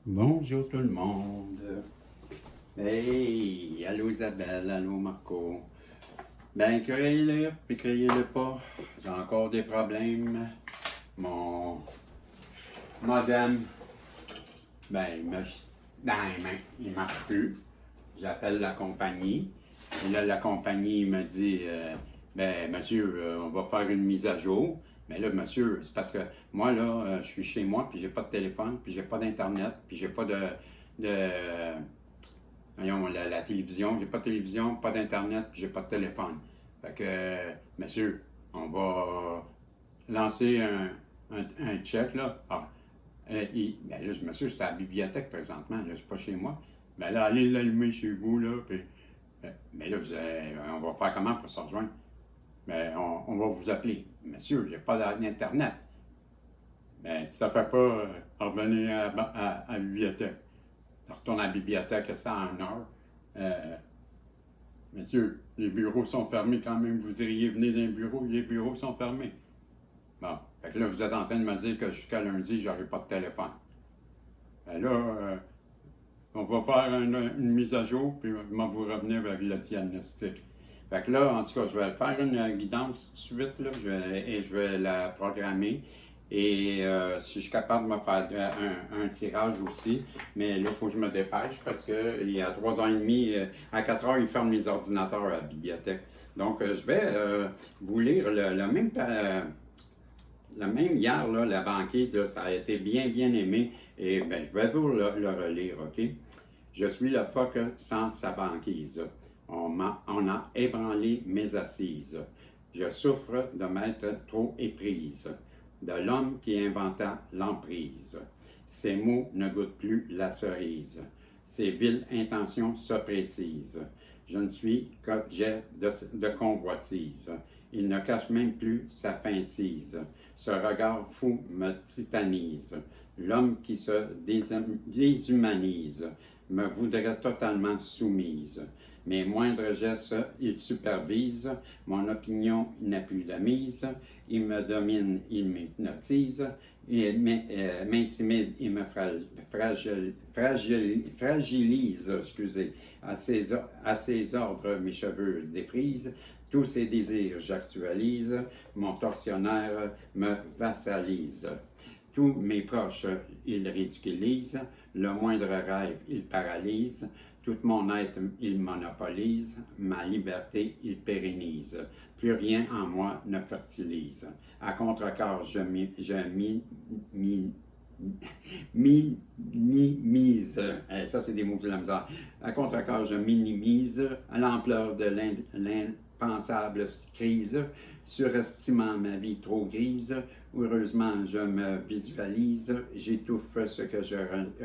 Bonjour tout le monde. Hey, allô Isabelle, allô Marco. Ben, créez-le, puis créez-le pas. J'ai encore des problèmes. Mon modem, ben, il marche plus. J'appelle la compagnie. Et là, la compagnie me dit, ben, monsieur, on va faire une mise à jour. Mais là, monsieur, c'est parce que moi, là, je suis chez moi, puis j'ai pas de téléphone, puis j'ai pas d'Internet, puis j'ai pas de voyons, la télévision, j'ai pas de télévision, pas d'internet, puis j'ai pas de téléphone. Fait que, monsieur, on va lancer un check, là. Ben là, monsieur, c'est à la bibliothèque présentement, là, je suis pas chez moi. Ben là, allez l'allumer chez vous, là, puis... Mais là, on va faire comment pour se rejoindre? Ben, on va vous appeler. Monsieur, j'ai pas d'internet. Ben, si ça fait pas, revenez à la bibliothèque. Je retourne à la bibliothèque, ça en heure. Euh, Monsieur, les bureaux sont fermés quand même. Vous diriez, venez dans les bureaux, les bureaux sont fermés. Bon, fait que là, vous êtes en train de me dire que jusqu'à lundi, j'aurai pas de téléphone. Ben là, on va faire une mise à jour, puis on va vous revenir avec le diagnostic. Fait que là, en tout cas, je vais faire une guidance tout de suite, là, je vais la programmer. Et si je suis capable de me faire un tirage aussi, mais là, il faut que je me dépêche parce qu'il y a 3h30, à 4h, ils ferment les ordinateurs à la bibliothèque. Donc, je vais vous lire le même hier, là, la banquise, là, ça a été bien, bien aimé. Et ben, je vais vous le relire, OK? Je suis le phoque sans sa banquise. On a ébranlé mes assises. Je souffre de m'être trop éprise de l'homme qui inventa l'emprise. Ses mots ne goûtent plus la cerise. Ses viles intentions se précisent. Je ne suis qu'objet de convoitise. Il ne cache même plus sa feintise. Ce regard fou me titanise. L'homme qui se déshumanise me voudrait totalement soumise. Mes moindres gestes, il supervise. Mon opinion n'a plus de mise. Il me domine, il m'hypnotise. Il m'intimide, il me fragilise. Excusez. À ses ordres, mes cheveux défrisent. Tous ses désirs, j'actualise. Mon tortionnaire me vassalise. Tous mes proches, il ridiculise. Le moindre rêve, il paralyse. Tout mon être, il monopolise. Ma liberté, il pérennise. Plus rien en moi ne fertilise. À contre-cœur, je minimise. Ça, c'est des mots de la misère. À contre-cœur, je minimise l'ampleur de l'impensable crise, surestimant ma vie trop grise. Heureusement, je me visualise, j'étouffe ce que je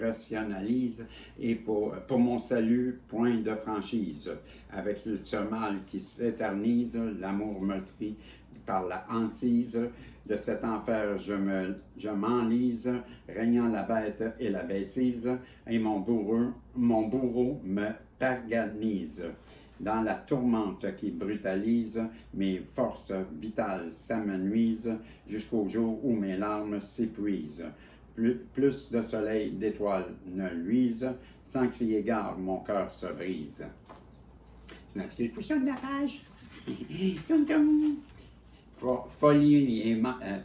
rationalise, et pour mon salut, point de franchise. Avec ce mal qui s'éternise, l'amour meurtri par la hantise, de cet enfer je m'enlise, régnant la bête et la bêtise, et mon bourreau me paganise. Dans la tourmente qui brutalise, mes forces vitales s'amenuisent jusqu'au jour où mes larmes s'épuisent. Plus de soleil, d'étoiles ne luisent, sans crier gare, mon cœur se brise. Est-ce que je de la page?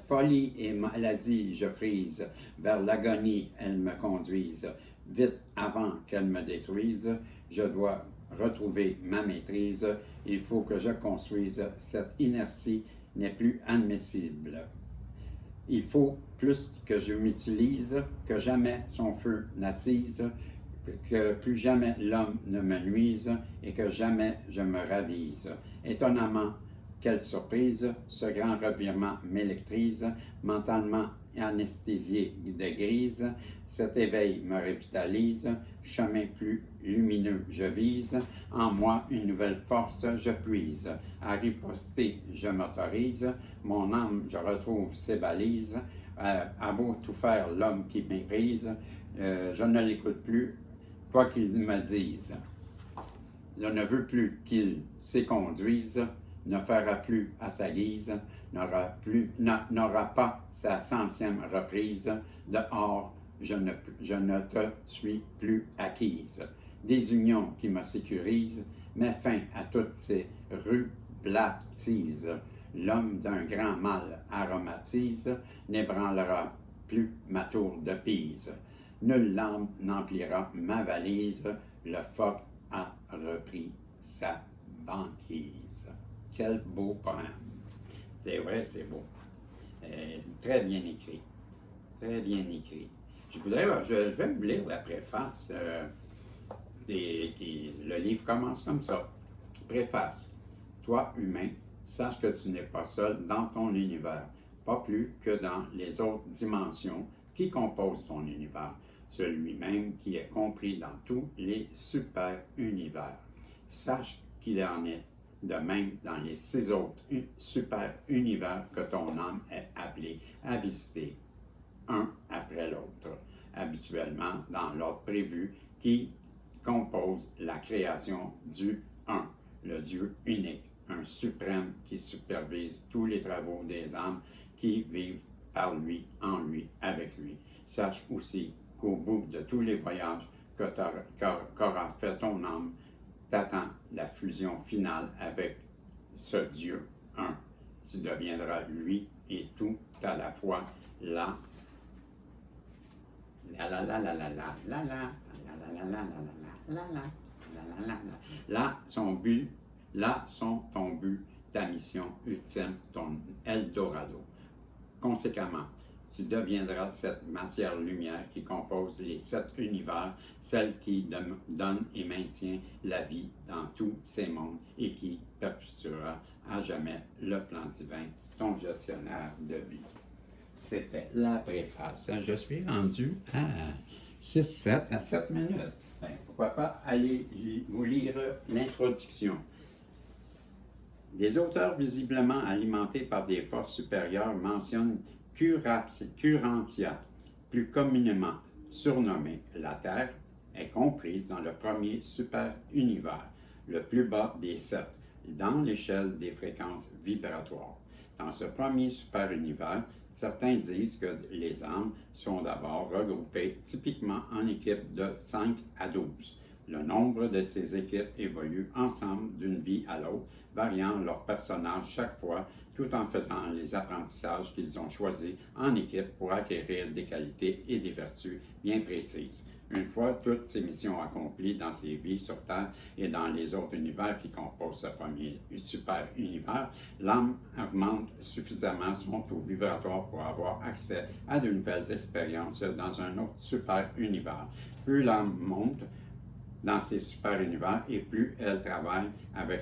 Folie et maladie, je frise, vers l'agonie, elles me conduisent. Vite avant qu'elles me détruisent, je dois retrouver ma maîtrise. Il faut que je construise. Cette inertie n'est plus admissible. Il faut plus que je m'utilise, que jamais son feu n'attise, que plus jamais l'homme ne me nuise et que jamais je me ravise. Étonnamment, quelle surprise, ce grand revirement m'électrise, mentalement anesthésié de grise, cet éveil me revitalise, chemin plus lumineux je vise, en moi une nouvelle force je puise, à riposter je m'autorise, mon âme je retrouve ses balises, à beau tout faire l'homme qui méprise, je ne l'écoute plus, quoi qu'il me dise. Je ne veux plus qu'il s'éconduise, ne fera plus à sa guise, n'aura pas sa 100e reprise. Dehors, je ne te suis plus acquise. Des unions qui me sécurisent, met fin à toutes ces rues blattises. L'homme d'un grand mal aromatise, n'ébranlera plus ma tour de Pise. Nulle lampe n'emplira ma valise, le phoque a repris sa banquise. Quel beau poème! C'est vrai, c'est beau. Très bien écrit. Très bien écrit. Je vais vous lire la préface. Le livre commence comme ça. Préface. Toi, humain, sache que tu n'es pas seul dans ton univers, pas plus que dans les autres dimensions qui composent ton univers, celui-même qui est compris dans tous les super-univers. Sache qu'il en est de même dans les 6 autres super-univers que ton âme est appelée à visiter, un après l'autre, habituellement dans l'ordre prévu qui compose la création du Un, le Dieu unique, un suprême qui supervise tous les travaux des âmes qui vivent par lui, en lui, avec lui. Sache aussi qu'au bout de tous les voyages qu'aura fait ton âme, t'attend la fusion finale avec ce Dieu un. Tu deviendras lui et tout à la fois là. Là, sont ton but, ta mission ultime, ton Eldorado. Conséquemment, tu deviendras cette matière-lumière qui compose les 7 univers, celle qui donne et maintient la vie dans tous ces mondes et qui perpétuera à jamais le plan divin, ton gestionnaire de vie. C'était la préface. Je suis rendu à 7 minutes. Ben, pourquoi pas aller vous lire l'introduction. Des auteurs visiblement alimentés par des forces supérieures mentionnent Curantia, plus communément surnommée la Terre, est comprise dans le premier super-univers, le plus bas des 7, dans l'échelle des fréquences vibratoires. Dans ce premier super-univers, certains disent que les âmes sont d'abord regroupées typiquement en équipes de 5 à 12. Le nombre de ces équipes évolue ensemble d'une vie à l'autre, variant leur personnage chaque fois, tout en faisant les apprentissages qu'ils ont choisis en équipe pour acquérir des qualités et des vertus bien précises. Une fois toutes ces missions accomplies dans ces vies sur Terre et dans les autres univers qui composent ce premier super-univers, l'âme augmente suffisamment son taux vibratoire pour avoir accès à de nouvelles expériences dans un autre super-univers. Plus l'âme monte dans ces super-univers et plus elle travaille avec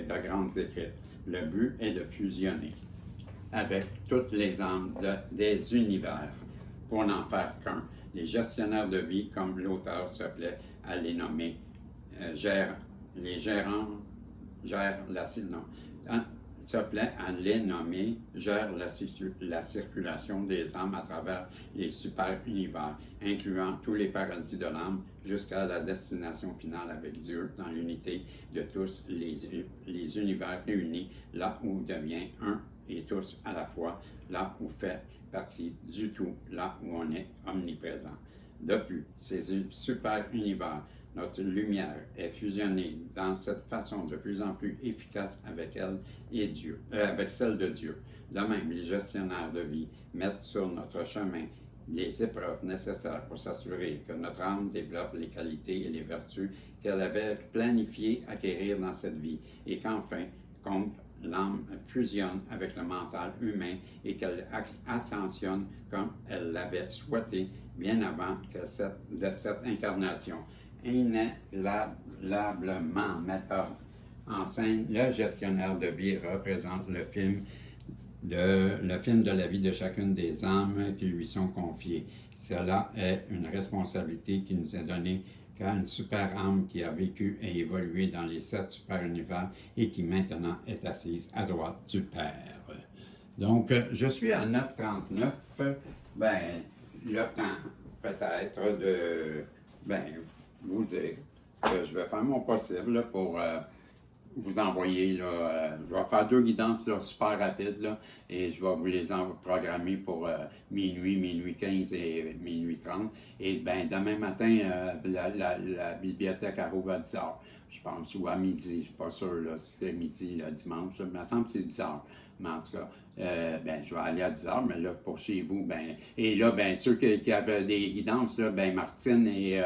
de grandes équipes. Le but est de fusionner avec toutes les âmes des univers pour n'en faire qu'un. Les gestionnaires de vie, comme l'auteur se plaît à les nommer, gèrent la circulation des âmes à travers les super-univers, incluant tous les paradis de l'âme jusqu'à la destination finale avec Dieu dans l'unité de tous les univers réunis, là où devient un et tous à la fois, là où fait partie du tout, là où on est omniprésent. De plus, ces super-univers, notre lumière est fusionnée dans cette façon de plus en plus efficace avec elle et Dieu, avec celle de Dieu. De même, les gestionnaires de vie mettent sur notre chemin des épreuves nécessaires pour s'assurer que notre âme développe les qualités et les vertus qu'elle avait planifié acquérir dans cette vie et qu'enfin, comme l'âme fusionne avec le mental humain et qu'elle ascensionne comme elle l'avait souhaité bien avant de cette incarnation. Inélablement metteur en scène, le gestionnaire de vie représente le film de la vie de chacune des âmes qui lui sont confiées. Cela est une responsabilité qui nous est donnée qu'à une super âme qui a vécu et évolué dans les 7 super univers et qui maintenant est assise à droite du Père. Donc, je suis à 9h39. Ben, le temps peut-être de vous dire que je vais faire mon possible pour vous envoyer, là, je vais faire 2 guidances là, super rapides, là, et je vais vous les programmer pour minuit, minuit 15 et minuit 30. Et ben demain matin, la bibliothèque elle rouvre à 10 heures, je pense, ou à midi, je suis pas sûr, là, si c'est midi, le dimanche, il me semble que c'est 10 heures. Mais en tout cas, ben, je vais aller à 10 heures, mais là, pour chez vous, ben, et là, ben, ceux qui avaient des guidances, là, ben, Martine et,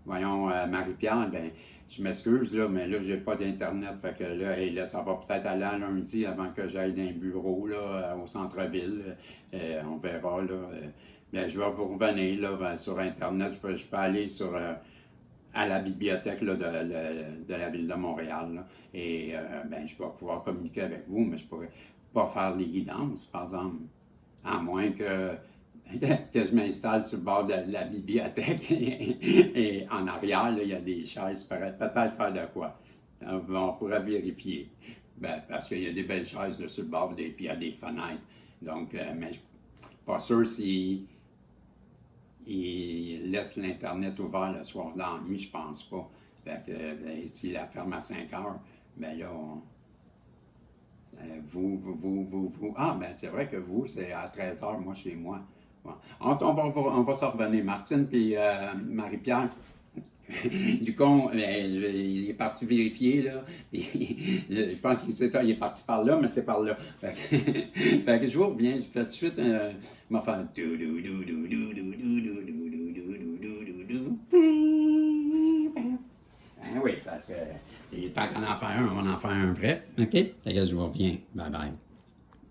voyons, Marie-Pierre, ben, je m'excuse, là, mais là, j'ai pas d'Internet. Fait que là, et là, ça va peut-être aller à lundi avant que j'aille dans un bureau, là, au centre-ville. On verra, là. Ben, je vais vous revenir, là, ben, sur Internet. Je peux aller sur, à la bibliothèque, là, de la ville de Montréal, là. Et, ben, je vais pouvoir communiquer avec vous, mais je pourrais pas faire les guidances, par exemple. À moins que je m'installe sur le bord de la bibliothèque et en arrière, là, il y a des chaises, peut-être faire de quoi. On pourrait vérifier. Ben, parce qu'il y a des belles chaises là, sur le bord, puis il y a des fenêtres. Donc, mais je suis pas sûr s'ils laissent l'Internet ouvert le soir dans la nuit, je pense pas. Fait que, ben, s'ils la ferment à 5 heures, ben là, vous. Ah, ben c'est vrai que vous, c'est à 13 heures, moi, chez moi. Bon. On va s'en revenir. Martine puis Marie-Pierre, du coup, il est parti vérifier, là. Je pense qu'il est parti par là, mais c'est par là. Fait que je vous reviens, je fais tout de suite je vais faire Ben oui, parce que tant qu'on en fait un, on va en faire un vrai. OK? Fait que je vous reviens. Bye bye.